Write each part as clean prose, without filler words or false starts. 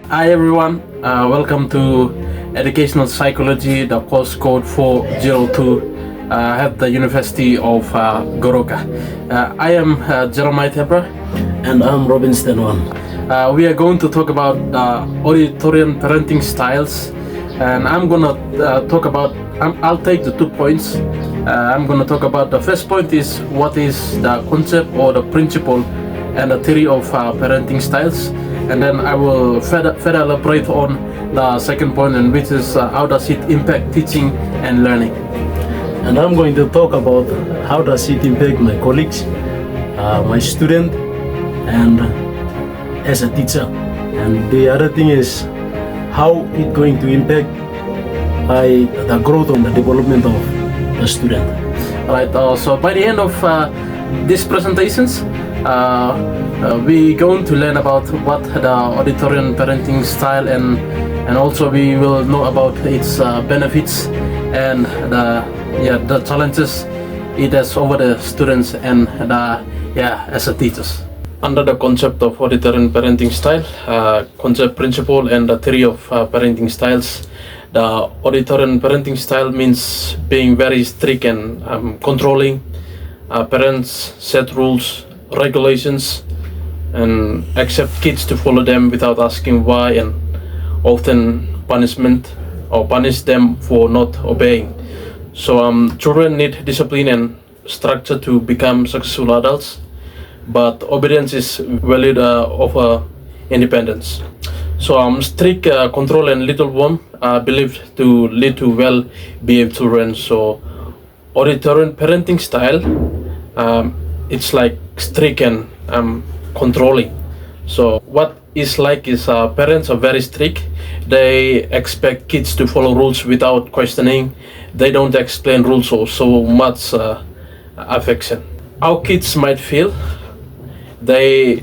Hi everyone, welcome to Educational Psychology, the course code 402 at the University of Goroka. I am Jeremiah Tebra. And I'm Robin Stenwan. We are going to talk about authoritarian parenting styles, and I'm gonna talk about. I'll take the 2 points. I'm gonna talk about the first point is what is the concept or the principle and the theory of parenting styles, and then I will further elaborate on the second point, and which is how does it impact teaching and learning. And I'm going to talk about how does it impact my colleagues, my student, and as a teacher. And the other thing is how it going to impact the growth and the development of the student. Right. So by the end of these presentations, we're going to learn about what the authoritarian parenting style and also we will know about its benefits and the challenges it has over the students and as a teachers. Under the concept of authoritarian parenting style, concept, principle, and the theory of parenting styles, the authoritarian parenting style means being very strict and controlling. Parents set rules, regulations, and accept kids to follow them without asking why, and often punish them for not obeying. So children need discipline and structure to become successful adults, but obedience is valued over independence. So strict control and little warmth are believed to lead to well-behaved children. So authoritarian parenting style, it's like strict and controlling. So what is like is parents are very strict. They expect kids to follow rules without questioning. They don't explain rules or so much affection. How kids might feel, they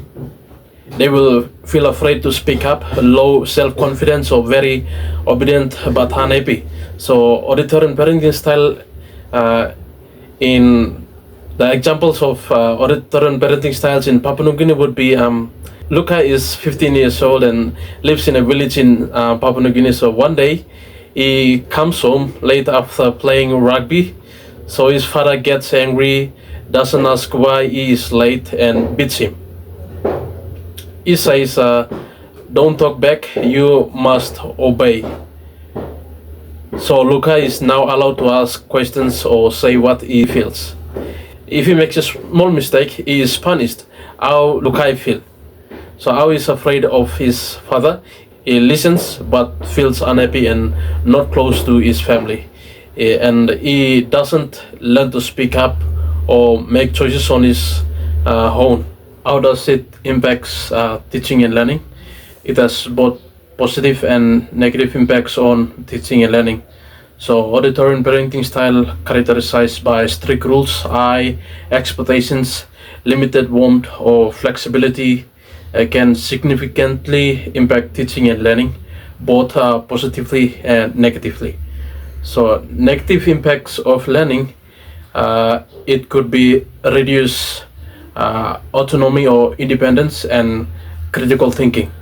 will feel afraid to speak up, low self-confidence, or very obedient but unhappy. So authoritarian parenting style, in the examples of authoritarian parenting styles in Papua New Guinea would be Luca is 15 years old and lives in a village in Papua New Guinea. So one day he comes home late after playing rugby. So his father gets angry, doesn't ask why he is late, and beats him. He says, don't talk back, you must obey. So Luca is now allowed to ask questions or say what he feels. If he makes a small mistake, he is punished. How Luca feel? So how is afraid of his father? He listens but feels unhappy and not close to his family. And he doesn't learn to speak up or make choices on his own. How does it impact teaching and learning? It has both positive and negative impacts on teaching and learning. So authoritarian parenting style characterized by strict rules, high expectations, limited warmth or flexibility can significantly impact teaching and learning, both positively and negatively. So negative impacts of learning, it could be reduced autonomy or independence and critical thinking.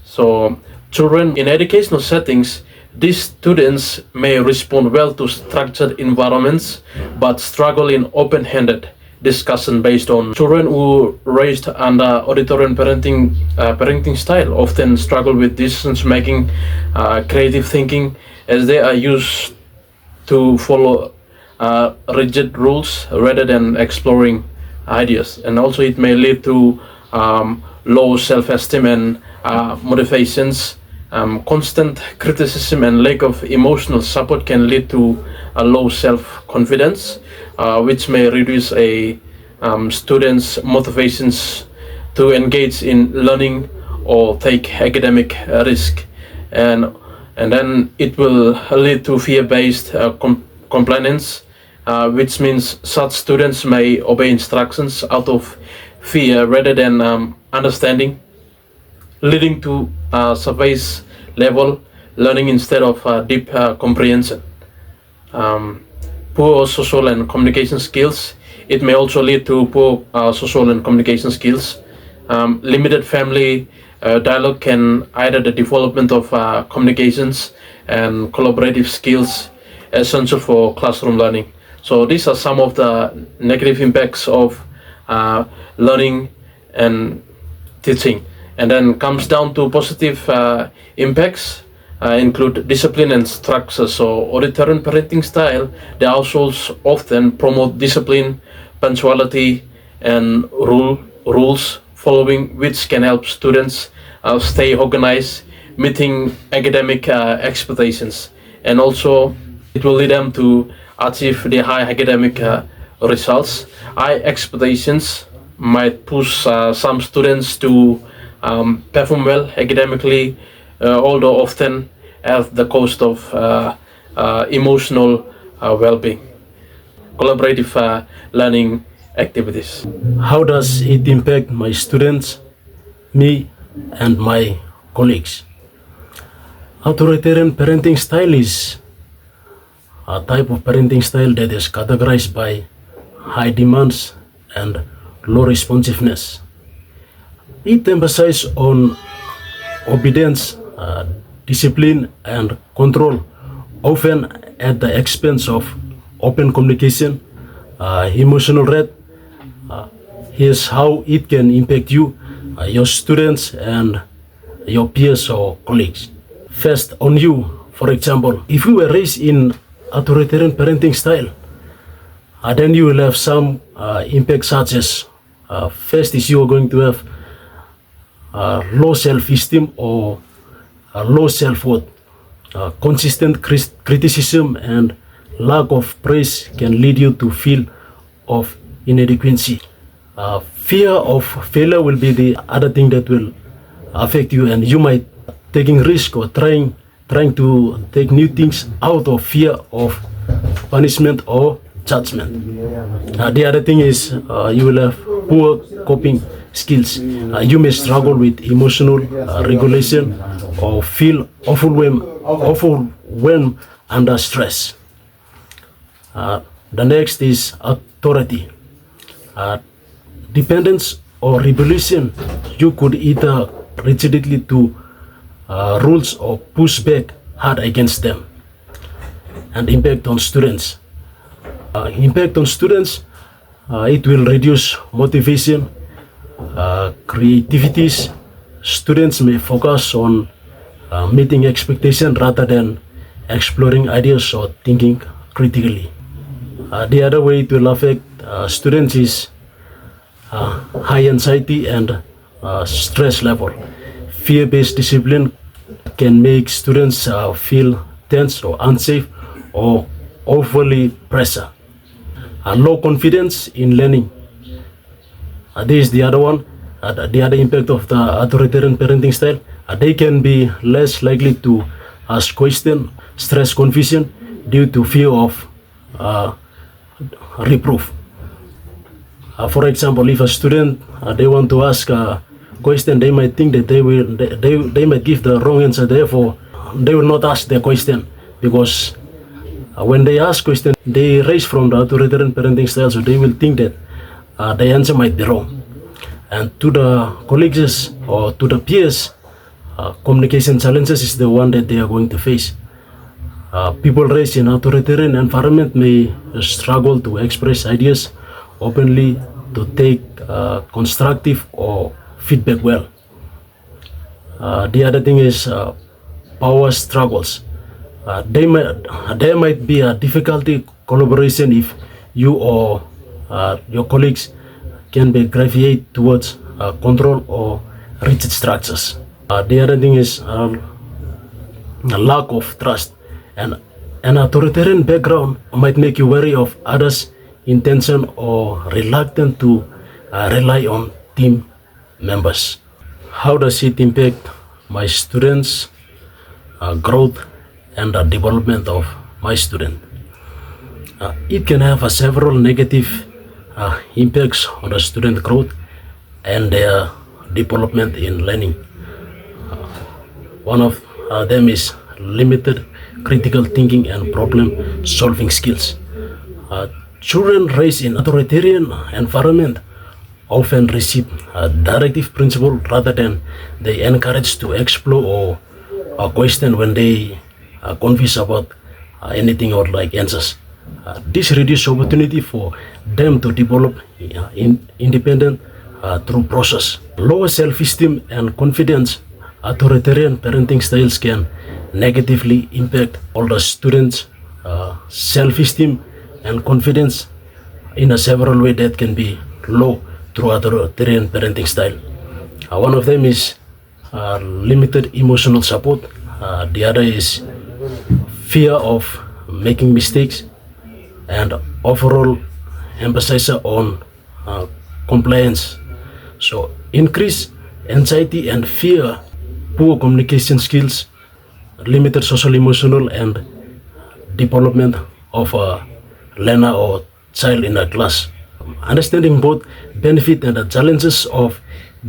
So children in educational settings, these students may respond well to structured environments but struggle in open-handed discussion based on. Children who raised under authoritarian parenting style often struggle with decisions making, creative thinking, as they are used to follow rigid rules rather than exploring ideas. And also it may lead to low self-esteem and motivations. Constant criticism and lack of emotional support can lead to a low self-confidence, which may reduce a student's motivations to engage in learning or take academic risk, and then it will lead to fear-based compliance, which means such students may obey instructions out of fear rather than understanding, leading to surface level learning instead of deep comprehension. Poor social and communication skills. It may also lead to poor social and communication skills, limited family Dialogue can either the development of communications and collaborative skills essential for classroom learning. So these are some of the negative impacts of learning and teaching. And then comes down to positive impacts include discipline and structure. So authoritarian parenting style, the households often promote discipline, punctuality, and rules following, which can help students stay organized, meeting academic expectations, and also it will lead them to achieve the high academic results. High expectations might push some students to perform well academically, although often at the cost of emotional well-being. Collaborative learning activities. How does it impact my students, me, and my colleagues? Authoritarian parenting style is a type of parenting style that is categorized by high demands and low responsiveness. It emphasizes on obedience, discipline, and control, often at the expense of open communication, emotional rate. Here's how it can impact you, your students, and your peers or colleagues. First, on you, for example, if you were raised in authoritarian parenting style, then you will have some impact such as first is you are going to have low self-esteem or low self-worth. Consistent criticism and lack of praise can lead you to feel of inadequacy. Fear of failure will be the other thing that will affect you, and you might taking risk or trying to take new things out of fear of punishment or judgment. The other thing is you will have poor coping skills. You may struggle with emotional regulation or feel overwhelmed under stress. The next is authority. Dependence or rebellion. You could either rigidly to rules or push back hard against them. And impact on students. It will reduce motivation, creativities. Students may focus on meeting expectation rather than exploring ideas or thinking critically. The other way it will affect students is high anxiety and stress level. Fear-based discipline can make students feel tense or unsafe or overly pressure. Low confidence in learning. This is the other one. The other impact of the authoritarian parenting style. They can be less likely to ask questions, stress, confusion due to fear of reproof. For example, if a student they want to ask a question, they might think that they might give the wrong answer. Therefore, they will not ask the question, because when they ask question, they raise from the authoritarian parenting style, so they will think that the answer might be wrong. And to the colleagues or to the peers, communication challenges is the one that they are going to face. People raised in authoritarian environment may struggle to express ideas openly, to take constructive or feedback well. The other thing is power struggles. There might be a difficulty collaboration if you or your colleagues can be gravitate towards control or rigid structures. The other thing is a lack of trust, and an authoritarian background might make you wary of others' intention or reluctant to rely on team members. How does it impact my students' growth and the development of my student? It can have several negative impacts on the student growth and their development in learning. One of them is limited critical thinking and problem solving skills. Children raised in authoritarian environment often receive a directive principle rather than they encouraged to explore or question when they are confused about anything or like answers. This reduces opportunity for them to develop independent through process. Lower self-esteem and confidence. Authoritarian parenting styles can negatively impact all the students' self-esteem and confidence in a several way that can be low through authoritarian parenting style. One of them is limited emotional support. The other is fear of making mistakes, and overall emphasis on compliance. So increased anxiety and fear, poor communication skills, limited social emotional and development of a learner or child in a class. Understanding both benefit and the challenges of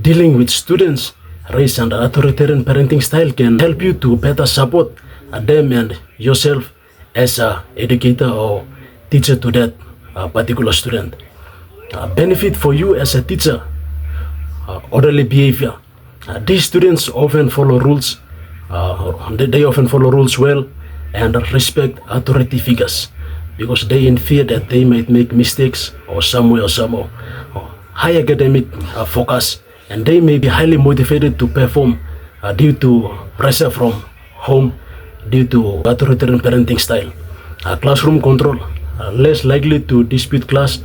dealing with students raised under authoritarian parenting style can help you to better support them and yourself as a educator or teacher to that particular student. Benefit for you as a teacher, orderly behavior. These students often follow rules. They often follow rules well and respect authority figures because they in fear that they might make mistakes or somewhere or somehow. High academic focus, and they may be highly motivated to perform due to pressure from home due to authoritarian parenting style. Classroom control, less likely to dispute class.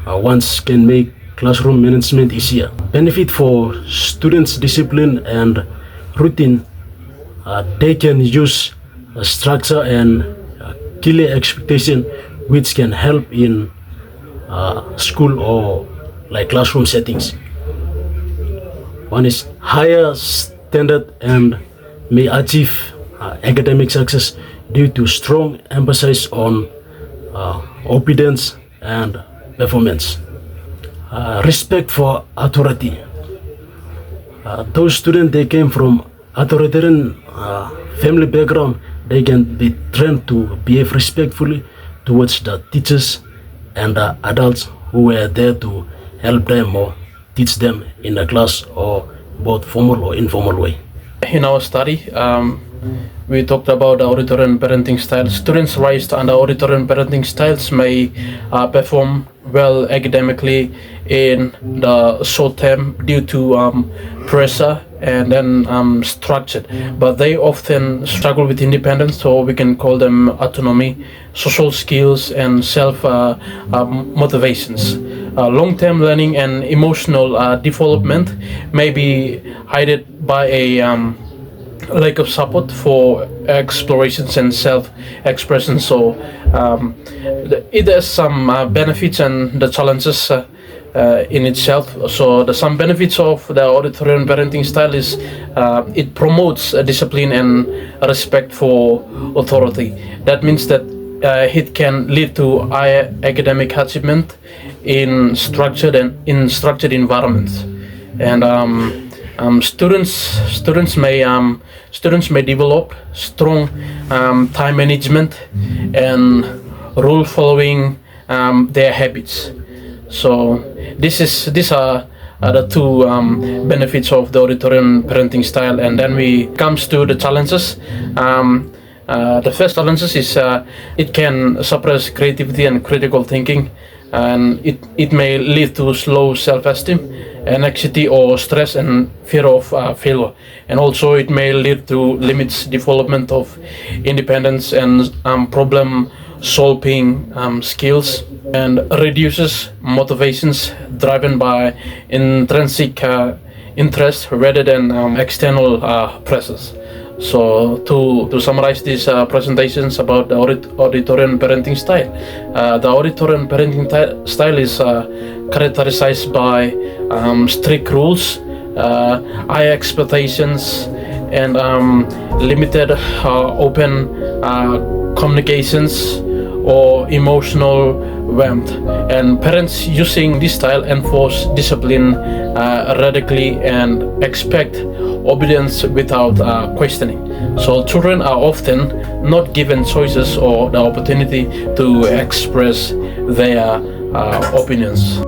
Once can make classroom management easier. Benefit for students' discipline and routine. They can use structure and clear expectation, which can help in school or like classroom settings. One is higher standard and may achieve academic success due to strong emphasis on obedience and performance. Respect for authority. Those students, they came from authoritarian family background, they can be trained to behave respectfully towards the teachers and the adults who were there to help them or teach them in the class or both formal or informal way. In our study, we talked about authoritarian parenting styles. Students raised under authoritarian parenting styles may perform well academically in the short term due to pressure and then structured, but they often struggle with independence, so we can call them autonomy, social skills, and self motivations. Long-term learning and emotional development may be aided by a lack of support for explorations and self-expression. So it has some benefits and the challenges in itself. So the some benefits of the authoritarian parenting style is it promotes discipline and respect for authority. That means that it can lead to higher academic achievement in structured environments, and students may develop strong time management and rule following their habits. So these are the two benefits of the authoritarian parenting style. And then we comes to the challenges. The first challenges is it can suppress creativity and critical thinking, and it may lead to slow self-esteem, anxiety or stress, and fear of failure. And also it may lead to limits development of independence and problem solving skills, and reduces motivations driven by intrinsic interest rather than external pressures. So to summarize these presentations about the authoritarian parenting style, the authoritarian parenting style is characterized by strict rules, high expectations, and limited open communications or emotional warmth. And parents using this style enforce discipline radically and expect obedience without questioning. So children are often not given choices or the opportunity to express their opinions.